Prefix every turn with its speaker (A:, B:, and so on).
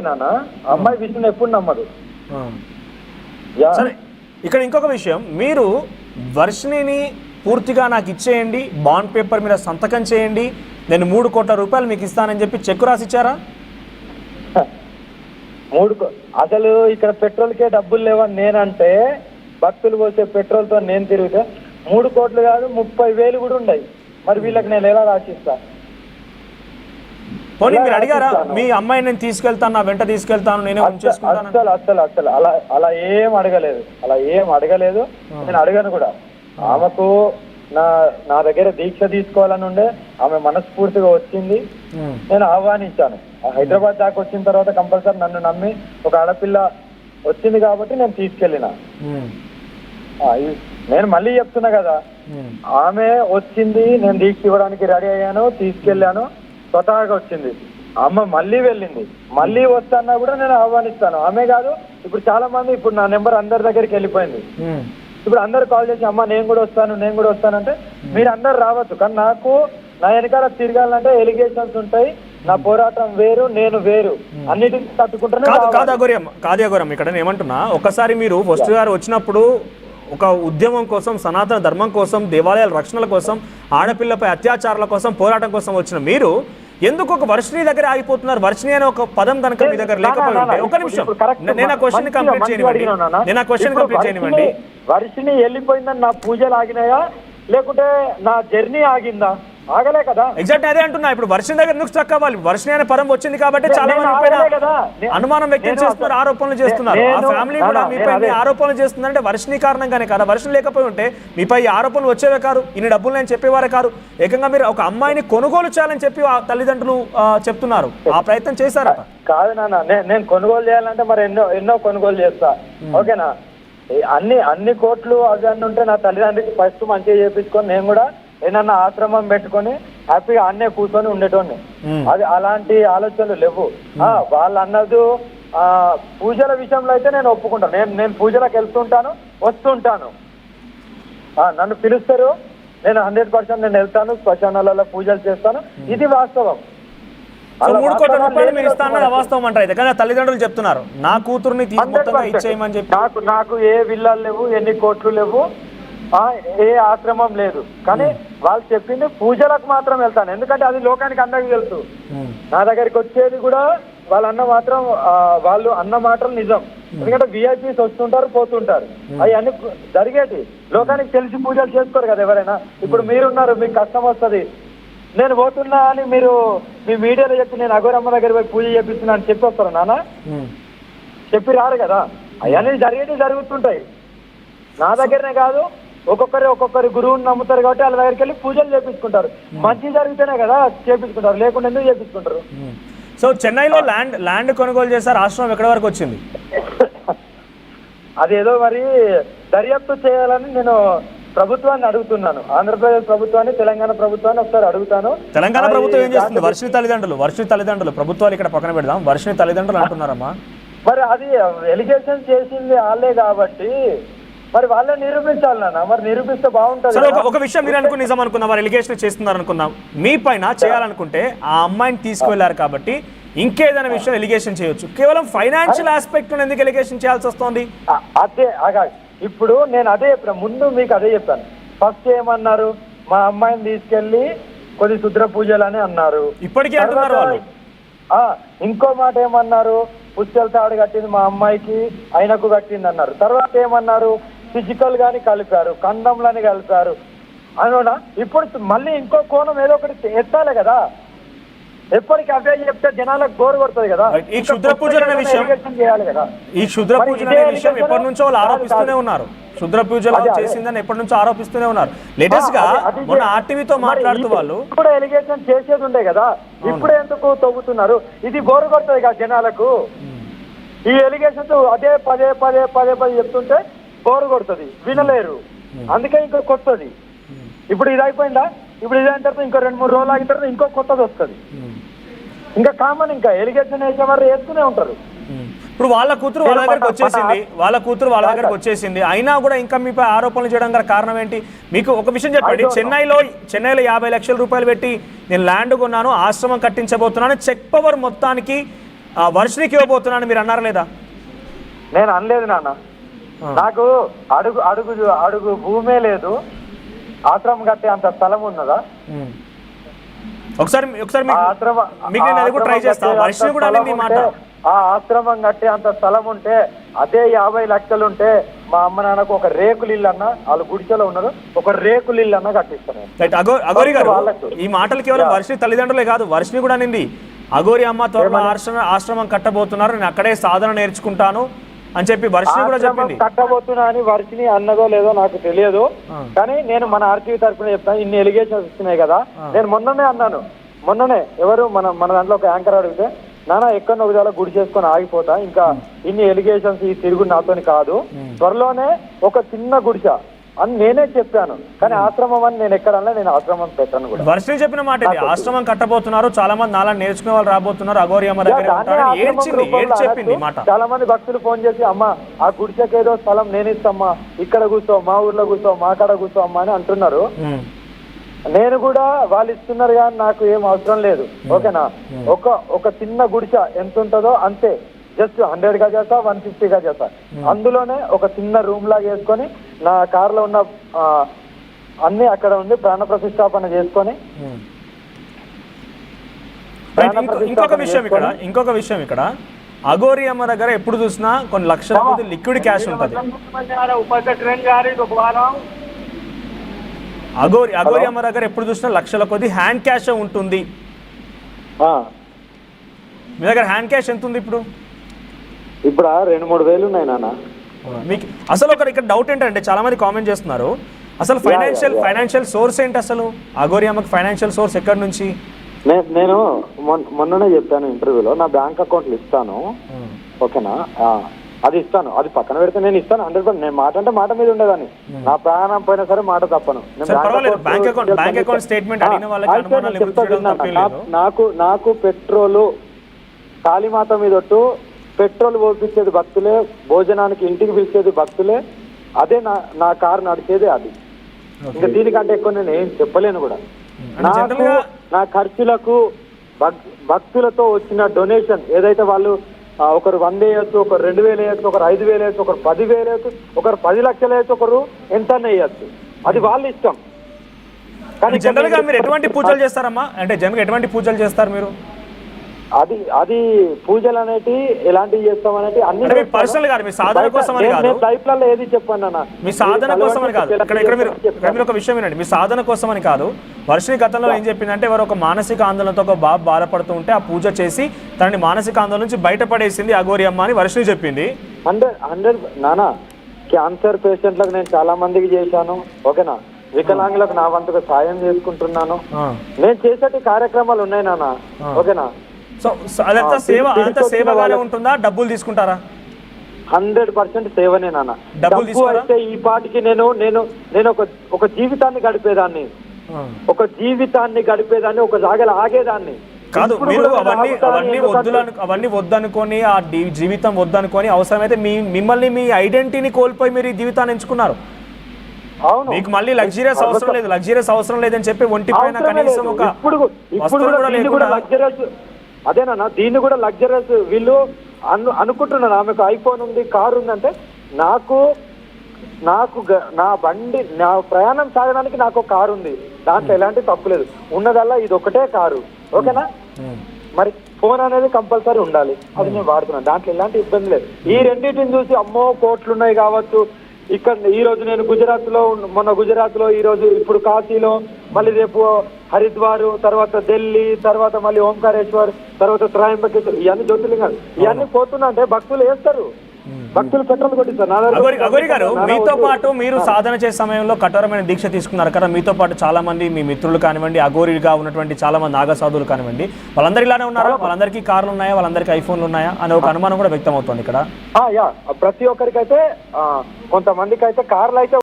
A: నమ్మలేదు నాన్న, అమ్మాయి విష్ణుని ఎప్పుడు నమ్మదు.
B: సరే, ఇక్కడ ఇంకొక విషయం, మీరు వర్షిణిని పూర్తిగా నాకు ఇచ్చేయండి, బాండ్ పేపర్ మీద సంతకం చేయండి, నేను 3 కోట్ల రూపాయలు మీకు ఇస్తానని చెప్పి చెక్కు రాసిచ్చారా?
A: అసలు ఇక్కడ పెట్రోల్కే డబ్బులు లేవని నేనంటే, భక్తులు పోసే పెట్రోల్తో నేను తిరిగితే 3 కోట్లు కాదు 30,000 కూడా ఉన్నాయి. మరి వీళ్ళకి నేను ఎలా రాసిస్తా?
B: పోనీ మీరు అడిగారా మీ అమ్మాయిని నేను తీసుకెళ్తాను, నా వెంట తీసుకెళ్తాను, నేనే ఉంచేసుకుంటాను?
A: అసలు అలా ఏం అడగలేదు. నేను అడగను కూడా. ఆమెకు నా దగ్గర దీక్ష తీసుకోవాలని ఉండే, ఆమె మనస్ఫూర్తిగా వచ్చింది, నేను ఆహ్వానించాను. హైదరాబాద్ దాకా వచ్చిన తర్వాత కంపల్సరీ నన్ను నమ్మి ఒక ఆడపిల్ల వచ్చింది కాబట్టి నేను తీసుకెళ్ళిన. నేను మళ్ళీ చెప్తున్నా కదా, ఆమె వచ్చింది, నేను దీక్ష ఇవ్వడానికి రెడీ అయ్యాను, తీసుకెళ్ళాను, స్వతహాగా వచ్చింది. అమ్మ మళ్ళీ వెళ్ళింది, మళ్ళీ వస్తానా కూడా నేను ఆహ్వానిస్తాను. ఆమె కాదు, ఇప్పుడు చాలా మంది, ఇప్పుడు నా నెంబర్ అందరి దగ్గరికి వెళ్ళిపోయింది. ఇప్పుడు అందరు కాల్ చేసి అమ్మ నేను కూడా వస్తానంటే మీరు అందరు రావచ్చు. కానీ నాకు నా వెనకాల తిరగాలంటే ఎలిగేషన్స్ ఉంటాయి, నా పోరాటం వేరు, నేను వేరు, అన్నిటికీ తట్టుకుంటాను.
B: కాదు ఇక్కడ ఏమంటున్నా, ఒకసారి మీరు ఫస్ట్ గారు వచ్చినప్పుడు ఒక ఉద్యమం కోసం, సనాతన ధర్మం కోసం, దేవాలయాల రక్షణల కోసం, ఆడపిల్లపై అత్యాచారాల కోసం, పోరాటం కోసం వచ్చిన మీరు ఎందుకు ఒక వర్షిణి దగ్గర ఆగిపోతున్నారు? వర్షిణి అనే ఒక పదం కనుక మీ దగ్గర లేకపోతే, ఒక నిమిషం, నేను ఆ క్వశ్చన్ కంప్లీట్ చేయనివ్వండి.
A: వర్షిణి వెళ్ళిపోయిందని నా పూజలు ఆగినాయా, లేకుంటే నా జర్నీ ఆగిందా? ఆగలే కదా.
B: ఎగ్జాక్ట్ అదే అంటున్నా. ఇప్పుడు వర్షిణి దగ్గర ఎందుకు స్టక్ అవ్వాలి? వర్షిణి అనే పదం వచ్చింది కాబట్టి చాలా మంది అనుమానం వ్యక్తం చేస్తున్నారు, ఆరోపణలు చేస్తున్నారు. ఆ ఫ్యామిలీ కూడా మీపై ఆరోపణలు చేస్తుందంటే వర్షిణి కారణంగానే కదా. వర్షిణి లేకపోయి ఉంటే మీపై ఆరోపణలు వచ్చేవే కాదు, ఇన్ని డబ్బులు నేను చెప్పేవారే కాదు. ఏకంగా మీరు ఒక అమ్మాయిని కొనుగోలు చేయాలని చెప్పి తల్లిదండ్రులు చెప్తున్నారు. ఆ ప్రయత్నం చేశారా?
A: కాదు నాన్న, నేను కొనుగోలు చేయాలంటే మరి ఎన్నో కొనుగోలు చేస్తా. ఓకేనా? అన్ని కోట్లు అవి అన్నీ ఉంటే నా తల్లిదండ్రులకి ఫస్ట్ మంచిగా చేయించుకొని నేను కూడా ఏదన్నా ఆశ్రమం పెట్టుకొని హ్యాపీగా అన్నే కూర్చొని ఉండేటోని. అది అలాంటి ఆలోచనలు లేవు. వాళ్ళు అన్నది పూజల విషయంలో అయితే నేను ఒప్పుకుంటాను. నేను పూజలకు వెళ్తుంటాను, వస్తుంటాను. నన్ను పిలుస్తారు, నేను 100% నేను వెళ్తాను, శ్మశానాలలో పూజలు చేస్తాను. ఇది వాస్తవం.
B: 3 కోట్ల రూపాయలు మీరు ఇస్తానని అవాస్తవం అంటారు అయితే, కానీ తల్లిదండ్రులు చెప్తున్నారు నా కూతుర్ని ఇచ్చేయమని చెప్పి.
A: నాకు ఏ విల్లాలు లేవు, ఎన్ని కోట్లు లేవు, ఏ ఆశ్రమం లేదు. కానీ వాళ్ళు చెప్పింది పూజలకు మాత్రం వెళ్తాను, ఎందుకంటే అది లోకానికి అందరికీ తెలుసు. నా దగ్గరికి వచ్చేది కూడా వాళ్ళు అన్న మాటలు నిజం. ఎందుకంటే విఐపీస్ వస్తుంటారు, పోతుంటారు, అవన్నీ జరిగేటి. లోకానికి తెలిసి పూజలు చేసుకోరు కదా ఎవరైనా. ఇప్పుడు మీరున్నారు, మీకు కష్టం వస్తుంది, నేను పోతున్నా అని మీరు మీ మీడియాలో చెప్పి నేను అఘోరమ్మ దగ్గర పోయి పూజ చేపిస్తున్నా అని చెప్పి వస్తారు నాన్న, చెప్పి రారు కదా. అవన్నీ జరుగుతుంటాయి. నా దగ్గరనే కాదు, ఒక్కొక్కరి గురువుని నమ్ముతారు కాబట్టి వాళ్ళ దగ్గరికి వెళ్ళి పూజలు చేపించుకుంటారు. మంచి జరిగితేనే కదా చేపించుకుంటారు, లేకుండా ఎందుకు చేపించుకుంటారు?
B: సో చెన్నైలో ల్యాండ్ కొనుగోలు చేశారు, ఆశ్రమం ఎక్కడి వరకు వచ్చింది?
A: అదేదో మరి దర్యాప్తు చేయాలని నేను ప్రభుత్వాన్ని అడుగుతున్నాను. ఆంధ్రప్రదేశ్ ప్రభుత్వాన్ని, తెలంగాణ ప్రభుత్వాన్ని ఒకసారి అడుగుతాను.
B: తెలంగాణ ప్రభుత్వం ఏం చేస్తుంది? వర్షిణి తల్లిదండ్రులు ప్రభుత్వాలు ఇక్కడ పక్కన పెడదాం, వర్షిణి తల్లిదండ్రులు అంటున్నారమ్మా.
A: మరి అది ఎలిగేషన్ చేసింది వాళ్ళే కాబట్టి మరి వాళ్ళే నిరూపించాలి నాన్న. మరి నిరూపిస్తే బాగుంటుంది.
B: ఒక విషయం మీరు అనుకుని నిజం అనుకుందాం, వారు ఎలిగేషన్ చేస్తున్నారు అనుకుందాం, మీ పైన చేయాలనుకుంటే ఆ అమ్మాయిని తీసుకువెళ్లారు కాబట్టి ఇంకేదైనా విషయం ఎలిగేషన్ చేయొచ్చు. కేవలం ఫైనాన్షియల్ ఆస్పెక్ట్ ఎందుకు ఎలిగేషన్ చేయాల్సి వస్తుంది?
A: అదే ఇప్పుడు నేను అదే చెప్పాను, ముందు మీకు అదే చెప్పాను. ఫస్ట్ ఏమన్నారు, మా అమ్మాయిని తీసుకెళ్లి కొద్ది శుద్ర పూజలు అని అన్నారు.
B: ఇప్పటికీ అంటున్నారు వాళ్ళు.
A: ఇంకో మాట ఏమన్నారు, పుస్తల తాడు కట్టింది మా అమ్మాయికి, ఆయనకు కట్టింది అన్నారు. తర్వాత ఏమన్నారు, ఫిజికల్ గాని కలిపారు, కండంలని కలిపారు అనోనా. ఇప్పుడు మళ్ళీ ఇంకో కోణం ఏదో ఒకటి ఎత్తాలి కదా. ఎప్పటికీ అవే చెప్తే జనాలకు బోర్ కొడుతుంది కదా.
B: ఈ క్షుద్ర పూజలు అనే విషయం
A: చేయాలి కదా.
B: ఈ క్షుద్ర పూజలు అనే విషయం ఎప్పటి నుంచో వాళ్ళు ఆరోపిస్తూనే ఉన్నారు. క్షుద్ర పూజలు చేసిందని ఎప్పటి నుంచో ఆరోపిస్తూనే ఉన్నారు. లేటెస్ట్ గా మొన్న ఆర్టీవీతో మాట్లాడుతూ వాళ్ళు
A: ఇప్పుడు ఎలిగేషన్ చేసేది ఉండే కదా, ఇప్పుడే ఎందుకు తవ్వుతున్నారు? ఇది బోర్ కొడుతుంది కదా జనాలకు. ఈ ఎలిగేషన్స్ అదే పదే చెప్తుంటే బోర్ కొడుతుంది, వినలేరు. అందుకే ఇంకో కొత్తది. ఇప్పుడు ఇది అయిపోయిందా, ఇప్పుడు ఇది అయిన తర్వాత ఇంకో 2-3 రోజులు ఆగిన తర్వాత ఇంకో కొత్తది వస్తుంది. ఇంకా కామన్, ఇంకా ఎలిగేషన్ వేసేవారు వేస్తూనే ఉంటారు.
B: ఇప్పుడు వాళ్ళ కూతురు వాళ్ళ దగ్గరకు వచ్చేసింది, అయినా కూడా ఇంకా మీపై ఆరోపణలు చేయడం గల కారణం ఏంటి? మీకు ఒక విషయం చెప్పండి, చెన్నైలో 50 లక్షల రూపాయలు పెట్టి నేను ల్యాండ్ కొన్నాను, ఆశ్రమం కట్టించబోతున్నాను, చెక్ పవర్ మొత్తానికి ఆ వర్షినికి ఇవ్వబోతున్నాను మీరు అన్నారు లేదా?
A: నేను అనలేదు నాన్న. నాకు అడుగు భూమే లేదు, ఆశ్రమం కట్టే అంత స్థలం ఉన్నదా?
B: ఒకసారి మీకు నేను అది కూడా ట్రై చేస్తా. వర్షిని కూడా అనేది మాట.
A: ఆ ఆశ్రమం కట్టే అంత స్థలం ఉంటే, అదే 50 లక్షలు ఉంటే మా అమ్మ నాన్నకు ఒక రేకులు ఇల్లు అన్న, వాళ్ళు గుడిసెలో ఉన్నారు, ఒక రేకులు ఇల్లు అన్న కట్టిస్తాను.
B: అఘోరి గారు, ఈ మాటలు కేవలం వర్షిని తల్లిదండ్రులే కాదు, వర్షిని కూడా అనింది అఘోరి అమ్మ త్వరలో ఆశ్రమం కట్టబోతున్నారు, నేను అక్కడే సాధన నేర్చుకుంటాను అని చెప్పి వర్షిని కూడా చెప్పింది.
A: కట్టబోతున్నా అని వర్షిని అన్నదో లేదో నాకు తెలియదు, కానీ నేను మన ఆర్టీవీ తరఫున చెప్తాను. ఇన్ని ఎలిగేషన్స్ వస్తున్నాయి కదా, నేను మొన్ననే అన్నాను. ఎవరు మన దాంట్లో ఒక యాంకర్ అడిగితే, నాన్న ఎక్కడో ఒక చాలా గుడి చేసుకొని ఆగిపోతా, ఇంకా ఇన్ని ఎలిగేషన్స్ ఈ తిరుగుడు నాతోని కాదు, త్వరలోనే ఒక చిన్న గుడిస అని నేనే చెప్పాను. కానీ ఆశ్రమం అని నేను ఎక్కడన్నా నేను ఆశ్రమం పెట్టాను కూడా.
B: వర్షిని చెప్పిన మాట ఇది, ఆశ్రమం కట్టబోతున్నారు, చాలా మంది నాలా నేర్చుకునే వాళ్ళు రాబోతున్నారు, అఘోరి అమ్మ దగ్గర చెప్పింది మాట.
A: చాలా మంది భక్తులు ఫోన్ చేసి, అమ్మ ఆ గుడిసెకి ఏదో స్థలం నేను ఇస్తామ్మా, ఇక్కడ కూర్చో, మా ఊర్లో కూర్చో, మా కాడ కూర్చో అమ్మా అని అంటున్నారు. నేను కూడా వాళ్ళు ఇస్తున్నారు కానీ నాకు ఏం అవసరం లేదు. ఓకేనా, ఒక చిన్న గుడిసె ఎంత ఉంటుందో అంతే, జస్ట్ 100 గజాసా 150 గజాసా, అందులోనే ఒక చిన్న రూమ్ లాగా వేసుకొని నా కార్లో ఉన్న అన్ని అక్కడ ఉండి ప్రాణ ప్రతిష్టాపన చేసుకొని.
B: ఇంకొక విషయం ఇక్కడ అఘోరి అమ్మ దగ్గర ఎప్పుడు చూసినా కొన్ని లక్షల కొద్ది లిక్విడ్ క్యాష్ ఉంటుంది. అఘోరి అమ్మ దగ్గర ఎప్పుడు చూసినా లక్షల కొద్ది హ్యాండ్ క్యాష్ ఉంటుంది. మీ దగ్గర హ్యాండ్ క్యాష్ ఎంత ఉంది ఇప్పుడు?
A: ఇప్పుడు 2-3 వేలు ఉన్నాయి నాన్న.
B: మీకు అసలు ఇక్కడ డౌట్ ఏంటంటే, చాలా మంది కామెంట్ చేస్తున్నారు, అసలు ఫైనాన్షియల్ సోర్స్ ఏంటి అసలు? అఘోరి అమ్మకి ఫైనాన్షియల్ సోర్స్ ఎక్కడి నుంచి?
A: నేను మొన్ననే చెప్పాను ఇంటర్వ్యూలో, నా బ్యాంక్ అకౌంట్లు ఇస్తాను. ఓకేనా, అది ఇస్తాను, అది పక్కన పెడితే నేను ఇస్తాను 100%. నేను మాట అంటే మాట మీద ఉండేదాన్ని, నా ప్రాణం పోయినా సరే మాట తప్పను. నాకు పెట్రోలు కాళీమాత మీదొట్టు, పెట్రోల్ పోపించేది భక్తులే, భోజనానికి ఇంటికి పిలిచేది భక్తులే, అదే నా కారు నడిచేది అది. ఇంకా దీనికంటే ఎక్కువ నేను ఏం చెప్పలేను కూడా. నాకు నా ఖర్చులకు భక్తులతో వచ్చిన డొనేషన్ ఏదైతే, వాళ్ళు ఒకరు 100 వేయచ్చు, ఒకరు 2000 వేయచ్చు, ఒకరు 5000 వేయచ్చు, ఒకరు 10,000 వేయచ్చు, ఒకరు 10 లక్షలు వేయచ్చు, ఒకరు ఎంత వేయచ్చు, అది వాళ్ళ ఇష్టం.
B: కానీ జనరల్ గా మీరు ఎటువంటి పూజలు చేస్తారమ్మా? అంటే జనరల్ ఎటువంటి పూజలు చేస్తారు మీరు?
A: అది పూజలు అనేటి ఎలాంటివి చేస్తాం అనేది అన్ని
B: పర్సనల్ గా, మీ సాధన కోసం అని కాదు,
A: లైఫ్లలో ఏది చెప్పాను అన్న, మీ
B: సాధన కోసం అని కాదు. ఇక్కడ మీరు ఒక విషయం వినండి, మీ సాధన కోసం అని కాదు. వర్షిని గతంలో ఏం చెప్పిందంటే, ఎవరు ఒక మానసిక ఆందోళనతో ఒక బాబు బాధపడుతూ ఉంటే ఆ పూజ చేసి తనని మానసిక ఆందోళన నుంచి బయటపడేసింది అఘోరి అమ్మ అని వర్షిని చెప్పింది.
A: 100 నానా, క్యాన్సర్ పేషెంట్లకు నేను చాలా మందికి చేశాను. ఓకేనా, వికలాంగులకు నా వంతుగా సాయం చేసుకుంటున్నాను. నేను చేసేటి కార్యక్రమాలు ఉన్నాయి నాన్న. ఓకేనా,
B: సో అదంతా సేవగానే ఉంటుందా? డబ్బులు తీసుకుంటారా?
A: 100% సేవనే నాన్న. డబ్బు అయితే ఈ పాటికి నేను ఒక జీవితాన్ని గడిపేదాన్ని, ఒక జాగలు ఆగేదాన్ని
B: కాదు. మీరు అవన్నీ వద్దనుకొని, ఆ జీవితం వద్దనుకొని, అవసరమైతే మిమ్మల్ని మీ ఐడెంటిటీని కోల్పోయి మీరు ఈ జీవితాన్ని ఎంచుకున్నారు. మీకు మళ్ళీ లగ్జరియస్ అవసరం లేదని చెప్పి ఒంటి పైన కనీసం ఒక వస్తువు కూడా లేకుండా.
A: అదేనా, దీన్ని కూడా లగ్జరియస్ వీళ్ళు అనుకుంటున్నారు. ఆమెకు ఐఫోన్ ఉంది, కారు ఉందంటే, నాకు నా బండి, నా ప్రయాణం సాగడానికి నాకు కారు ఉంది, దాంట్లో ఎలాంటి తప్పు లేదు. ఉన్నదల్లా ఇది ఒకటే కారు. ఓకేనా, మరి ఫోన్ అనేది కంపల్సరీ ఉండాలి, అది నేను వాడుతున్నాను, దాంట్లో ఎలాంటి ఇబ్బంది లేదు. ఈ రెండింటిని చూసి అమ్మో కోట్లు ఉన్నాయి కావచ్చు. ఇక్కడ ఈ రోజు నేను మొన్న గుజరాత్ లో, ఈ రోజు ఇప్పుడు కాశీలో, మళ్ళీ రేపు హరిద్వార్, తర్వాత ఢిల్లీ, తర్వాత మళ్ళీ ఓంకారేశ్వర్, తర్వాత త్రయంబకేశ్వర్, ఇవన్నీ జ్యోతిర్లింగాలు, ఇవన్నీ పోతున్నా అంటే భక్తులు వేస్తారు, భక్తులు పెట్రోల్ కొట్టిస్తారు.
B: అఘోరి గారు, మీతో పాటు మీరు సాధన చేసే సమయంలో కఠోరమైన దీక్ష తీసుకున్నారు కదా, మీతో పాటు చాలా మంది మీ మిత్రులు కానివ్వండి, అఘోరిగా ఉన్నటువంటి చాలా మంది నాగసాధువులు కానివ్వండి, వాళ్ళందరూ ఇలానే ఉన్నారా? వాళ్ళందరికీ కార్లు ఉన్నాయా? వాళ్ళందరికీ ఐఫోన్లు ఉన్నాయా అనే ఒక అనుమానం కూడా వ్యక్తం అవుతుంది ఇక్కడ.
A: ప్రతి ఒక్కరికైతే, కొంతమందికి అయితే కార్లు అయితే